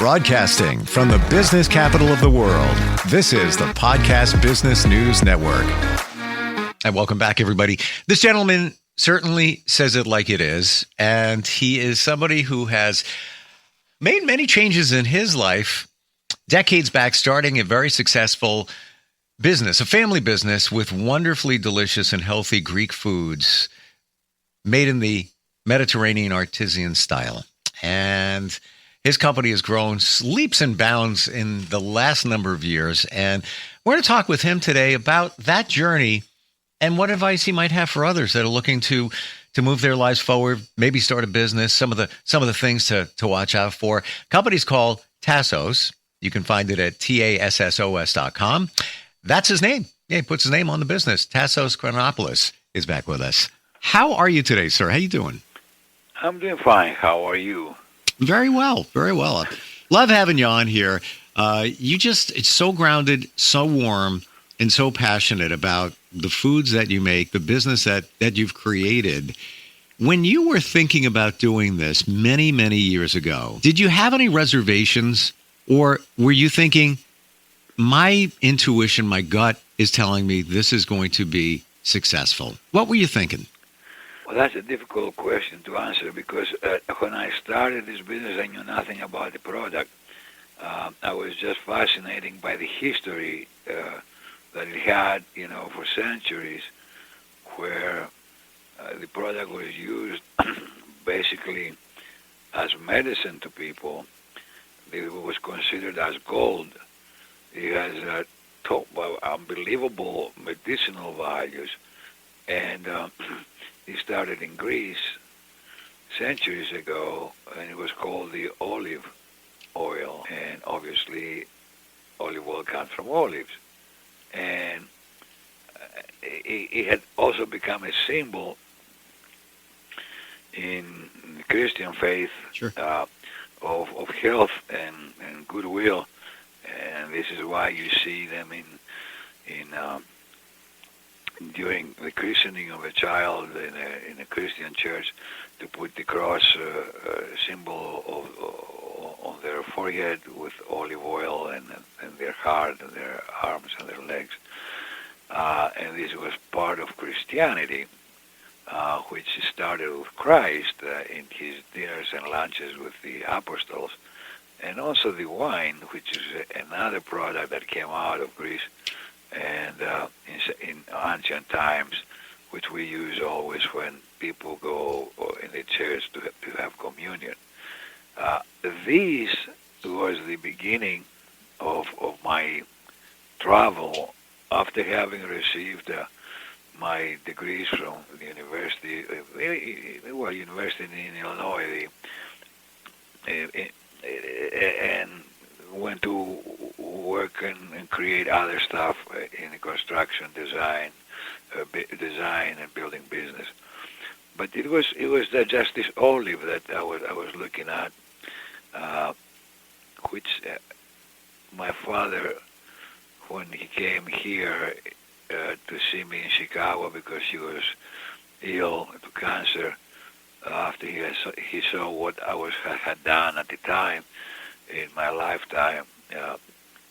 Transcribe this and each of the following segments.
Broadcasting from the business capital of the world, this is the Podcast Business News Network. And welcome back, everybody. This gentleman certainly says it like it is, and he is somebody who has made many changes in his life decades back, starting a very successful business, a family business with wonderfully delicious and healthy Greek foods made in the Mediterranean artisan style. And his company has grown leaps and bounds in the last number of years. And we're going to talk with him today about that journey and what advice he might have for others that are looking to move their lives forward, maybe start a business, some of the things to watch out for. Company's called Tassos. You can find it at tassos.com. That's his name. Yeah, he puts his name on the business. Tassos Chronopoulos is back with us. How are you today, sir? How you doing? I'm doing fine. How are you? Very well, very well. Love having you on here. It's so grounded, so warm, and so passionate about the foods that you make, the business that you've created. When you were thinking about doing this many, many years ago, did you have any reservations, or were you thinking, my intuition, my gut is telling me this is going to be successful? What were you thinking? Well, that's a difficult question to answer because when I started this business, I knew nothing about the product. I was just fascinated by the history that it had, for centuries, where the product was used basically as medicine to people. It was considered as gold. It has unbelievable medicinal values, and it started in Greece centuries ago, and it was called the olive oil. And obviously, olive oil comes from olives. And it had also become a symbol in the Christian faith. Sure. Of health and goodwill. And this is why you see them during the christening of a child in a Christian church, to put the cross symbol on their forehead with olive oil, and their heart and their arms and their legs. And this was part of Christianity, which started with Christ in his dinners and lunches with the apostles, and also the wine, which is another product that came out of Greece and in ancient times, which we use always when people go in the church to have communion. This was the beginning of my travel after having received my degrees from the university. University in Illinois, and went to work and create other stuff in the construction design and building business. But it was just this olive that I was looking at, which my father, when he came here to see me in Chicago because he was ill to cancer, after he saw what I had done at the time in my lifetime,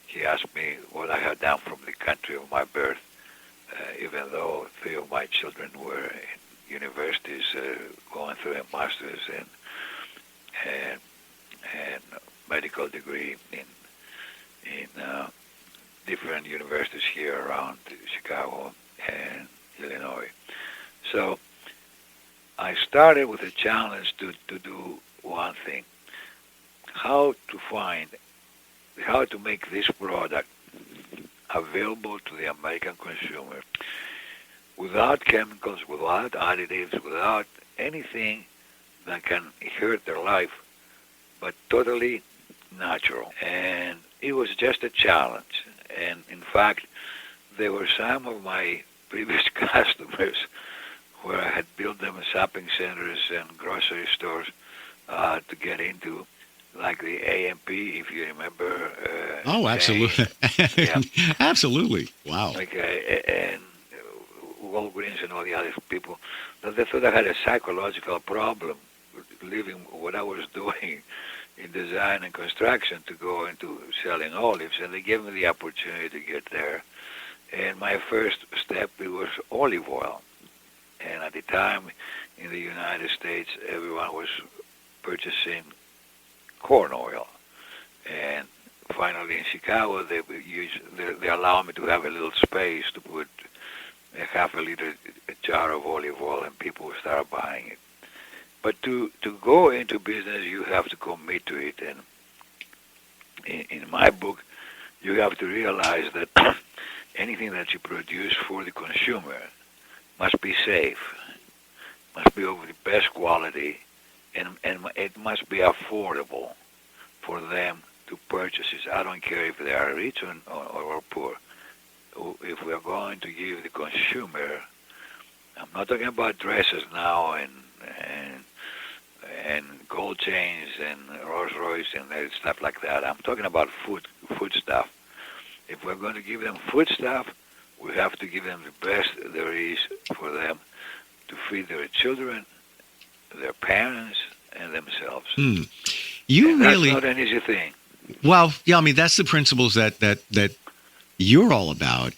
he asked me what I had done from the country of my birth, even though 3 of my children were in universities going through a master's and medical degree in different universities here around Chicago and Illinois. So I started with a challenge to do one thing: how to make this product available to the American consumer without chemicals, without additives, without anything that can hurt their life, but totally natural. And it was just a challenge. And in fact, there were some of my previous customers where I had built them shopping centers and grocery stores to get into, like the AMP, if you remember. Oh, absolutely. Yeah. Absolutely. Wow. Okay, and Walgreens and all the other people, they thought I had a psychological problem living what I was doing in design and construction to go into selling olives, and they gave me the opportunity to get there. And my first step, it was olive oil. And at the time, in the United States, everyone was purchasing corn oil. And finally, in Chicago, they allowed me to have a little space to put a half a liter jar of olive oil, and people would start buying it. But to go into business, you have to commit to it. And in my book, you have to realize that anything that you produce for the consumer must be safe, must be of the best quality, and it must be affordable for them to purchase it. I don't care if they are rich or poor. If we are going to give the consumer, I'm not talking about dresses now and gold chains and Rolls Royce and stuff like that. I'm talking about food stuff. If we're going to give them food stuff, we have to give them the best there is for them to feed their children, their parents, and themselves. And that's not an easy thing. Well, yeah, I mean, that's the principles that you're all about.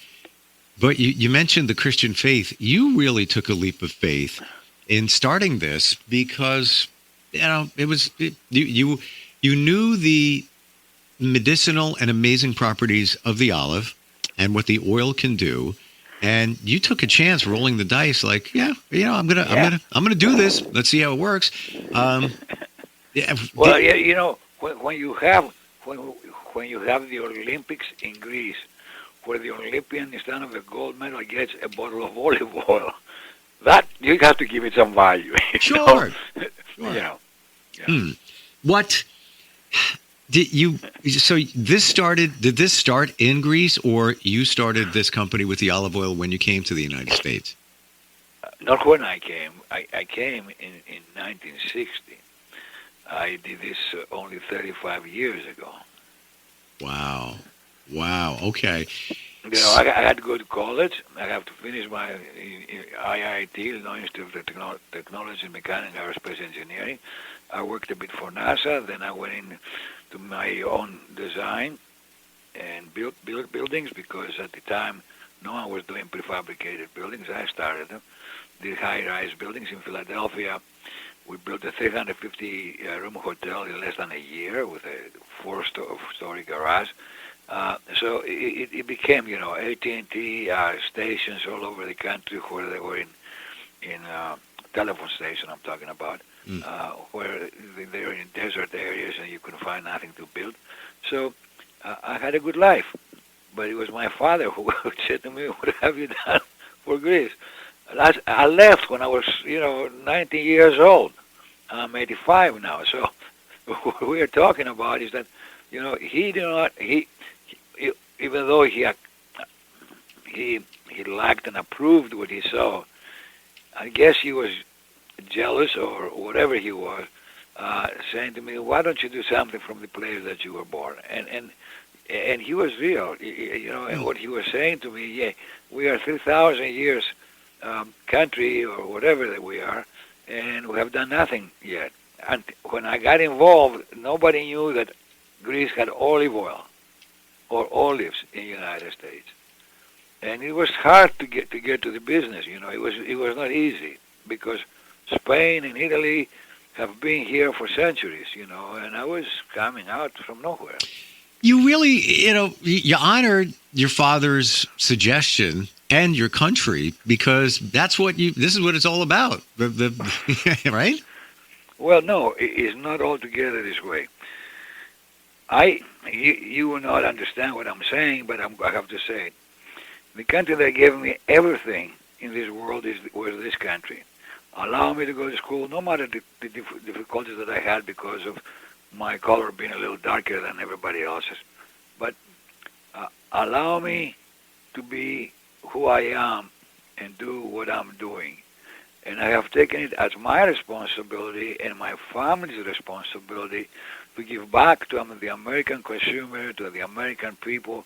But you mentioned the Christian faith. You really took a leap of faith in starting this because, you knew the medicinal and amazing properties of the olive and what the oil can do, and you took a chance rolling the dice. Like, I'm gonna do this. Let's see how it works. When you have the Olympics in Greece, where the Olympian, instead of a gold medal, gets a bottle of olive oil, that you have to give it some value. Sure. Yeah. What did you? So this started? Did this start in Greece, or you started this company with the olive oil when you came to the United States? Not when I came. I came in 1960. I did this only 35 years ago. Wow. Okay. I had to go to college. I have to finish my IIT, Illinois Institute of Technology, Mechanical Aerospace Engineering. I worked a bit for NASA. Then I went into my own design and built buildings, because at the time no one was doing prefabricated buildings. I started them. Did high-rise buildings in Philadelphia. We built a 350-room hotel in less than a year with a 4-story garage. So it became, AT&T stations all over the country, where they were in telephone station I'm talking about, where they were in desert areas and you couldn't find nothing to build. So I had a good life. But it was my father who said to me, "What have you done for Greece?" I left when I was, 19 years old. I'm 85 now. So what we are talking about is that, he did not, even though he liked and approved what he saw, I guess he was jealous or whatever he was, saying to me, "Why don't you do something from the place that you were born?" And he was real, and what he was saying to me, we are 3,000 years country or whatever that we are, and we have done nothing yet. And when I got involved, nobody knew that Greece had olive oil or olives in the United States, and it was hard to get to the business. It was not easy, because Spain and Italy have been here for centuries. And I was coming out from nowhere. You really, you honored your father's suggestion and your country, because this is what it's all about, right? Well, no, it's not altogether this way. You will not understand what I'm saying, but I have to say it. The country that gave me everything in this world was this country. Allow me to go to school, no matter the difficulties that I had because of my color being a little darker than everybody else's. But allow me to be who I am and do what I'm doing. And I have taken it as my responsibility and my family's responsibility to give back to the American consumer, to the American people,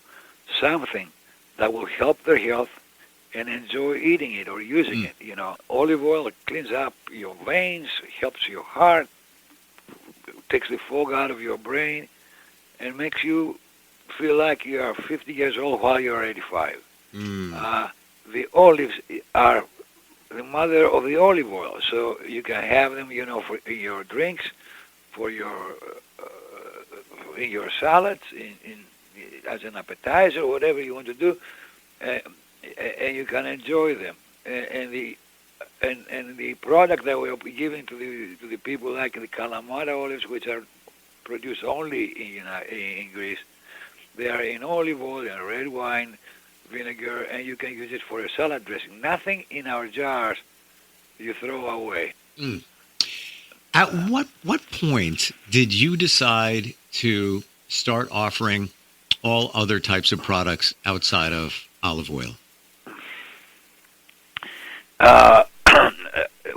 something that will help their health and enjoy eating it or using it. Olive oil cleans up your veins, helps your heart, takes the fog out of your brain and makes you feel like you are 50 years old while you are 85. The olives are the mother of the olive oil, so you can have them, for your drinks, for your in your salads, as an appetizer, whatever you want to do, and you can enjoy them. And the product that we'll be giving to the people, like the Kalamata olives, which are produced only in Greece, they are in olive oil and red wine, vinegar, and you can use it for a salad dressing. Nothing in our jars you throw away. At what point did you decide to start offering all other types of products outside of olive oil?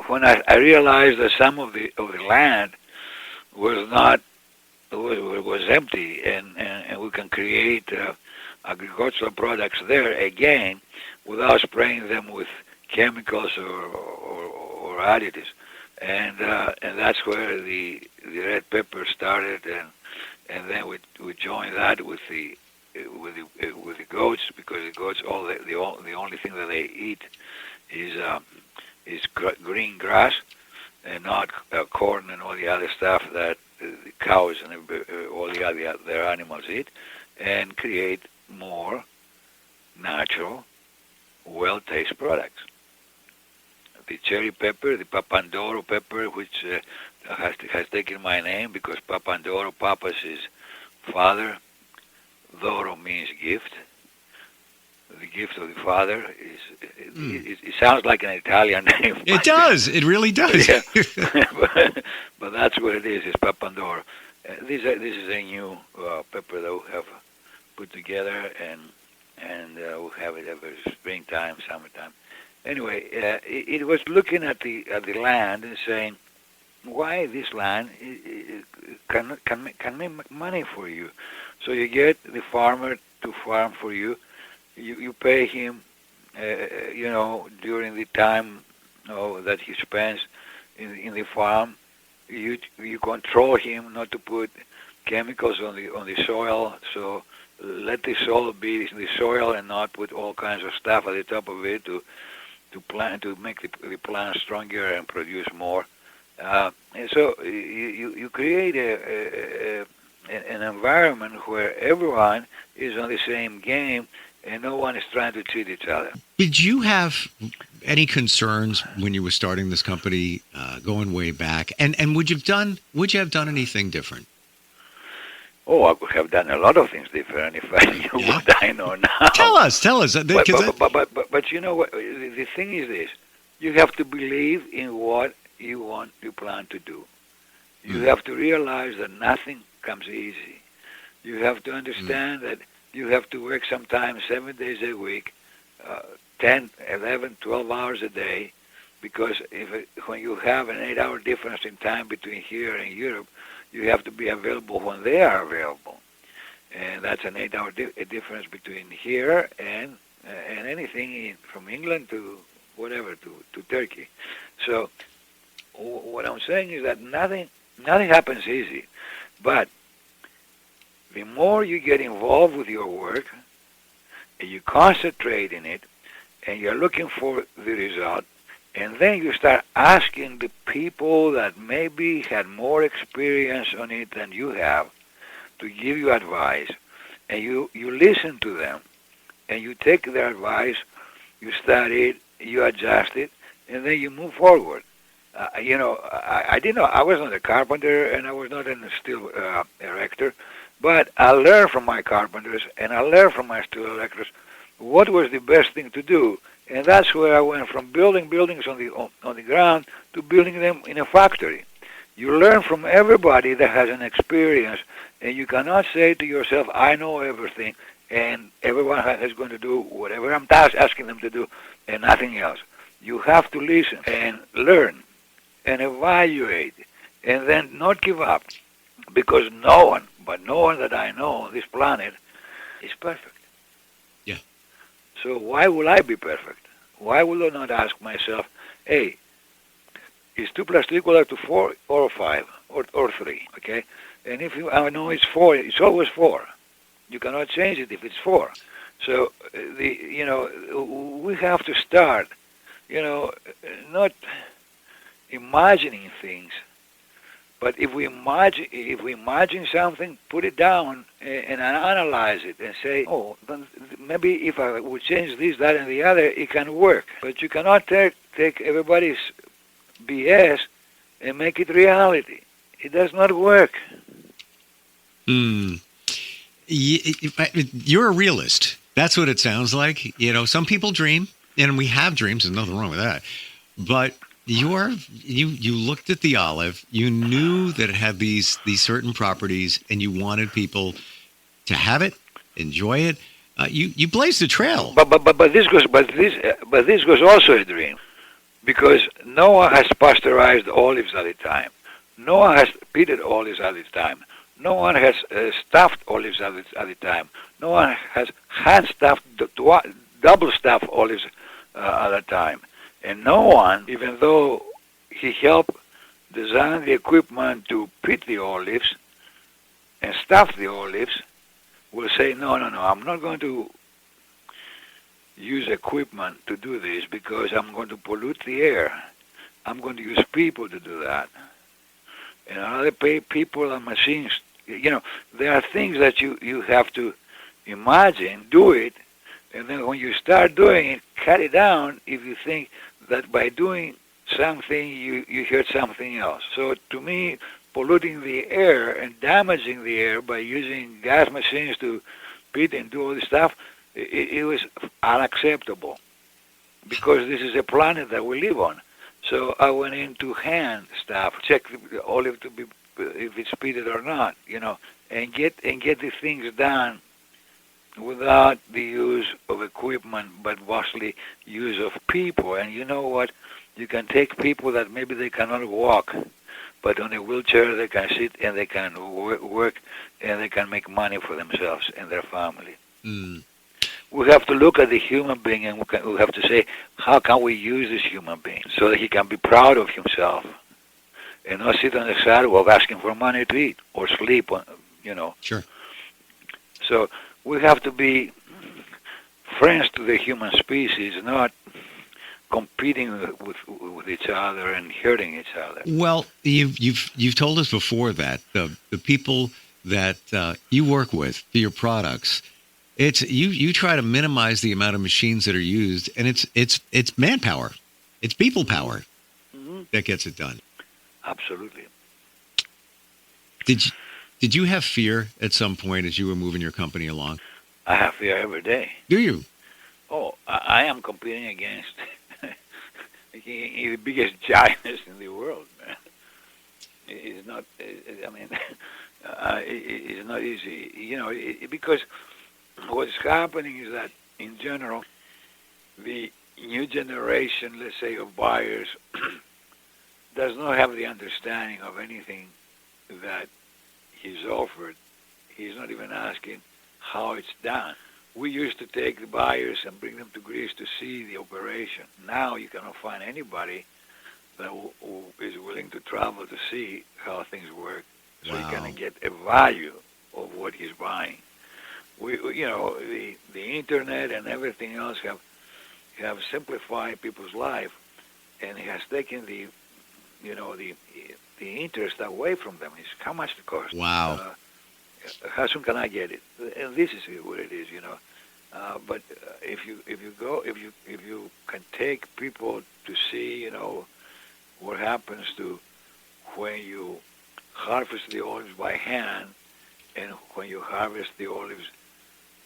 When I realized that some of the land was empty, and we can create agricultural products there again without spraying them with chemicals or additives, and that's where the red pepper started, and then we joined that with the goats, because the goats the only thing that they eat is green grass and not corn and all the other stuff that the cows and all the other animals eat, and create more natural, well-tasted products. The cherry pepper, the Papandoro pepper, which has taken my name because Papandoro, Papa's is father, Doro means gift. The gift of the father it sounds like an Italian name. It does. It really does. Yeah. but that's what it is. It's Papandoro. This is a new pepper that we have put together, and we'll have it every springtime, summertime. Anyway, it was looking at the land and saying, why this land can make money for you. So you get the farmer to farm for you. You pay him, during the time that he spends in the farm. You control him not to put chemicals on the soil. So let the soil be the soil and not put all kinds of stuff at the top of it to make the plant stronger and produce more. And so you create an environment where everyone is on the same game and no one is trying to cheat each other. Did you have any concerns when you were starting this company, going way back? And would you have done anything different? Oh, I would have done a lot of things different if I knew what I know now. Tell us. But you know what? The thing is this: you have to believe in what you plan to do. You have to realize that nothing comes easy. You have to understand that you have to work sometimes 7 days a week, 10, 11, 12 hours a day, because when you have an 8-hour difference in time between here and Europe, you have to be available when they are available. And that's an 8-hour difference between here and anything from England to whatever, to Turkey. So what I'm saying is that nothing happens easy. But the more you get involved with your work, and you concentrate in it, and you're looking for the result, and then you start asking the people that maybe had more experience on it than you have to give you advice, and you listen to them, and you take their advice, you study it, you adjust it, and then you move forward. I didn't know. I was not a carpenter, and I was not a steel erector, but I learned from my carpenters, and I learned from my steel erectors what was the best thing to do. And that's where I went from building buildings on the ground to building them in a factory. You learn from everybody that has an experience, and you cannot say to yourself, I know everything, and everyone is going to do whatever I'm asking them to do, and nothing else. You have to listen and learn and evaluate, and then not give up, because no one that I know on this planet is perfect. Yeah. So why will I be perfect? Why will I not ask myself, hey, is 2 plus 2 equal to 4 or 5 or 3, okay? And if you know it's 4, it's always 4. You cannot change it if it's 4. So, we have to start, not imagining things, but if we imagine something, put it down and analyze it and say, oh, then maybe if I would change this, that, and the other, it can work. But you cannot take everybody's BS and make it reality. It does not work. You're a realist. That's what it sounds like. Some people dream, and we have dreams. There's nothing wrong with that. But you looked at the olive. You knew that it had these certain properties, and you wanted people to have it, enjoy it. You blazed a trail. But this was also a dream, because Noah has pasteurized olives at the time. Noah has pitted olives at the time. No one has stuffed olives at the time. No one has hand-stuffed, double-stuffed olives at the time. And no one, even though he helped design the equipment to pit the olives and stuff the olives, will say, no, I'm not going to use equipment to do this because I'm going to pollute the air. I'm going to use people to do that. And I'd rather pay people and machines. There are things that you have to imagine, do it, and then when you start doing it, cut it down if you think that by doing something you heard something else. So to me, polluting the air and damaging the air by using gas machines to pit and do all this stuff, it was unacceptable, because this is a planet that we live on. So I went into hand stuff, check the olive to be if it's pitted or not, and get the things done without the use of equipment, but mostly use of people. And you know what? You can take people that maybe they cannot walk, but on a wheelchair they can sit and they can work and they can make money for themselves and their family. We have to look at the human being, and we have to say, how can we use this human being so that he can be proud of himself and not sit on the sidewalk asking for money to eat or sleep, Sure. So we have to be friends to the human species, not competing with each other and hurting each other. Well, you've told us before that the people that you work with for your products, it's you try to minimize the amount of machines that are used, and it's manpower, it's people power that gets it done. Absolutely. Did you have fear at some point as you were moving your company along? I have fear every day. Do you? Oh, I am competing against the biggest giants in the world, man. It's not. It's not easy, because what's happening is that in general, the new generation, let's say, of buyers, does not have the understanding of anything that he's offered. He's not even asking how it's done. We used to take the buyers and bring them to Greece to see the operation. Now you cannot find anybody that is willing to travel to see how things work, so he can get a value of what he's buying. The internet and everything else have simplified people's life, and it has taken the interest away from them. Is how much it costs. Wow. How soon can I get it? And this is what it is, But if you can take people to see, what happens to when you harvest the olives by hand and when you harvest the olives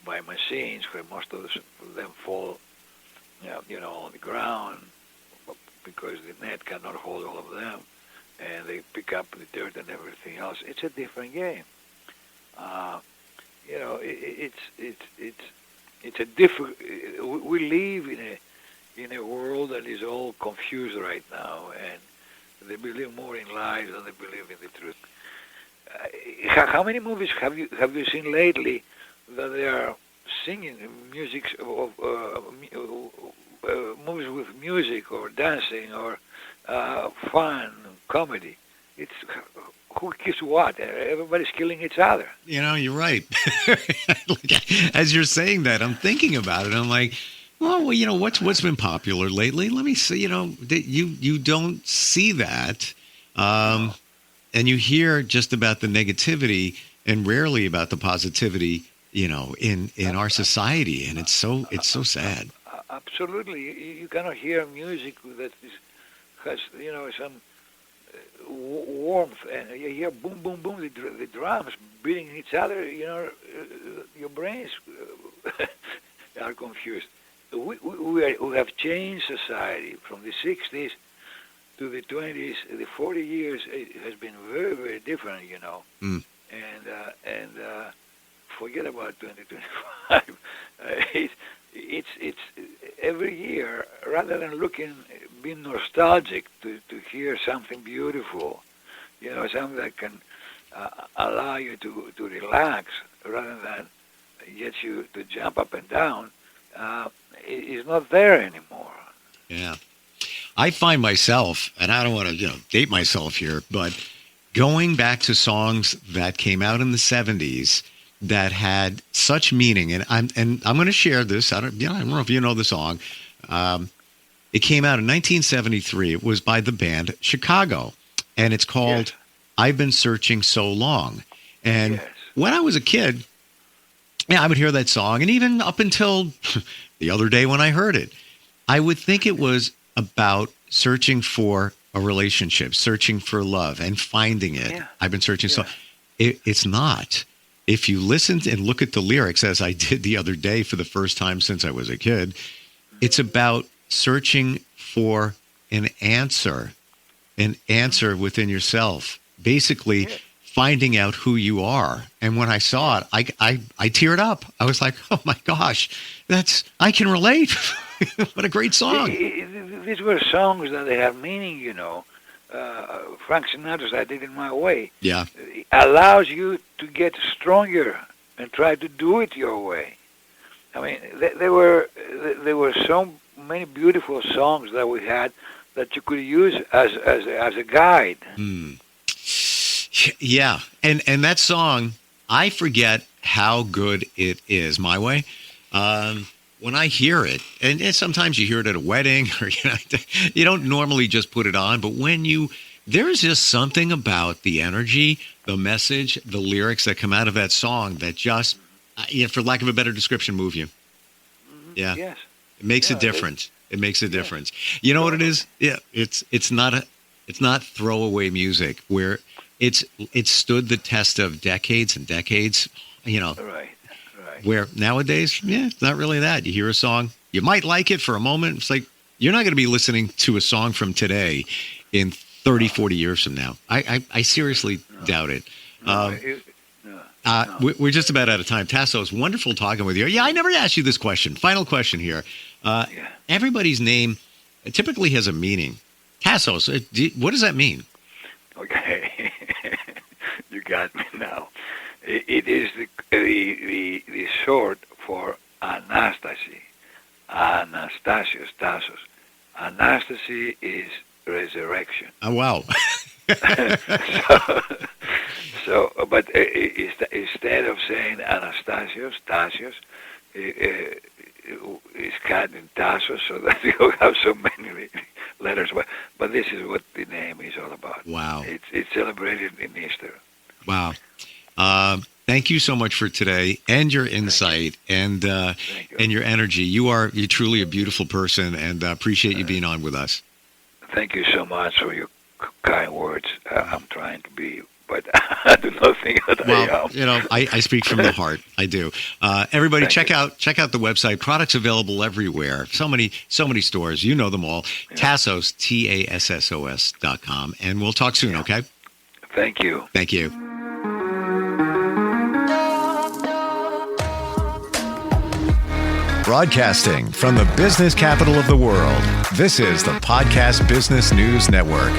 by machines, where most of them fall, on the ground because the net cannot hold all of them, and they pick up the dirt and everything else. It's a different game. It's a different. We live in a world that is all confused right now, and they believe more in lies than they believe in the truth. How many movies have you seen lately that they are singing music moves with music or dancing or fun, comedy. It's who kills what? Everybody's killing each other. You're right. As you're saying that, I'm thinking about it. I'm like, well, what's been popular lately? Let me see. You don't see that, and you hear just about the negativity and rarely about the positivity. In our society, and it's so sad. Absolutely, you cannot hear music that has some warmth, and you hear boom, boom, boom, the drums beating each other. Your brains are confused. We have changed society from the 60s to the 20s. The 40 years it has been very, very different. And forget about 2025. It's every year, rather than being nostalgic to hear something beautiful, something that can allow you to relax rather than get you to jump up and down, is not there anymore. Yeah. I find myself, and I don't want to date myself here, but going back to songs that came out in the 70s that had such meaning, and I'm going to share this. I don't know if you know the song. It came out in 1973. It was by the band Chicago, and it's called "I've Been Searching So Long." And when I was a kid, I would hear that song, and even up until the other day when I heard it, I would think it was about searching for a relationship, searching for love, and finding it. Yeah. I've been searching so. It's not. If you listen and look at the lyrics, as I did the other day for the first time since I was a kid, it's about searching for an answer within yourself, basically finding out who you are. And when I saw it, I teared up. I was like, oh my gosh, I can relate. What a great song. These were songs that they have meaning, Frank Sinatra's "I Did It My Way" allows you to get stronger and try to do it your way. I mean, there were so many beautiful songs that we had that you could use as a guide. Yeah, and that song, I forget how good it is. My Way. When I hear it, and sometimes you hear it at a wedding, or you don't normally just put it on, but there's just something about the energy, the message, the lyrics that come out of that song that just, for lack of a better description, move you. Yeah, yes, it makes a difference. It makes a difference. You know what it is? Yeah, it's not throwaway music where it's stood the test of decades and decades. Right. Where nowadays, it's not really that. You hear a song, you might like it for a moment. It's like, you're not going to be listening to a song from today in 30, 40 years from now. I seriously doubt it. We're just about out of time. Tassos, wonderful talking with you. Yeah, I never asked you this question. Final question here. Everybody's name typically has a meaning. Tassos, what does that mean? Okay. You got me now. It is the short for Anastasi. Anastasios, Tassos. Anastasi is resurrection. Oh, wow. But instead of saying Anastasios, Tassos, it's cut in Tassos, so that you have so many letters. But this is what the name is all about. Wow. It's celebrated in Easter. Wow. Thank you so much for today and your insight and your energy. You're truly a beautiful person, and appreciate you being on with us. Thank you so much for your kind words. I'm trying to be, but I do not think that I am. I speak from the heart. I do. Everybody, check out the website. Products available everywhere. So many stores. You know them all. Tassos, TASSOS.com. And we'll talk soon. Okay. Thank you. Thank you. Broadcasting from the business capital of the world, this is the Podcast Business News Network.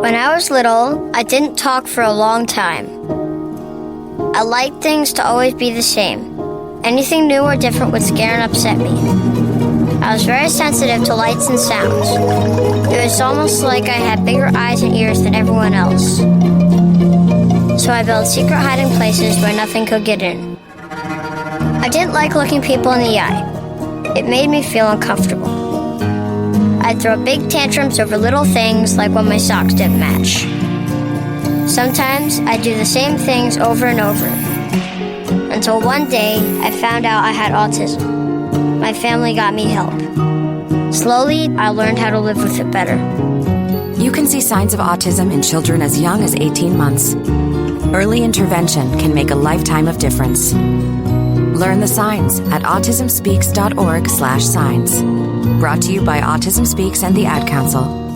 When I was little, I didn't talk for a long time. I liked things to always be the same. Anything new or different would scare and upset me. I was very sensitive to lights and sounds. It was almost like I had bigger eyes and ears than everyone else. So I built secret hiding places where nothing could get in. I didn't like looking people in the eye. It made me feel uncomfortable. I'd throw big tantrums over little things like when my socks didn't match. Sometimes I'd do the same things over and over. Until one day, I found out I had autism. My family got me help. Slowly, I learned how to live with it better. You can see signs of autism in children as young as 18 months. Early intervention can make a lifetime of difference. Learn the signs at autismspeaks.org/signs. Brought to you by Autism Speaks and the Ad Council.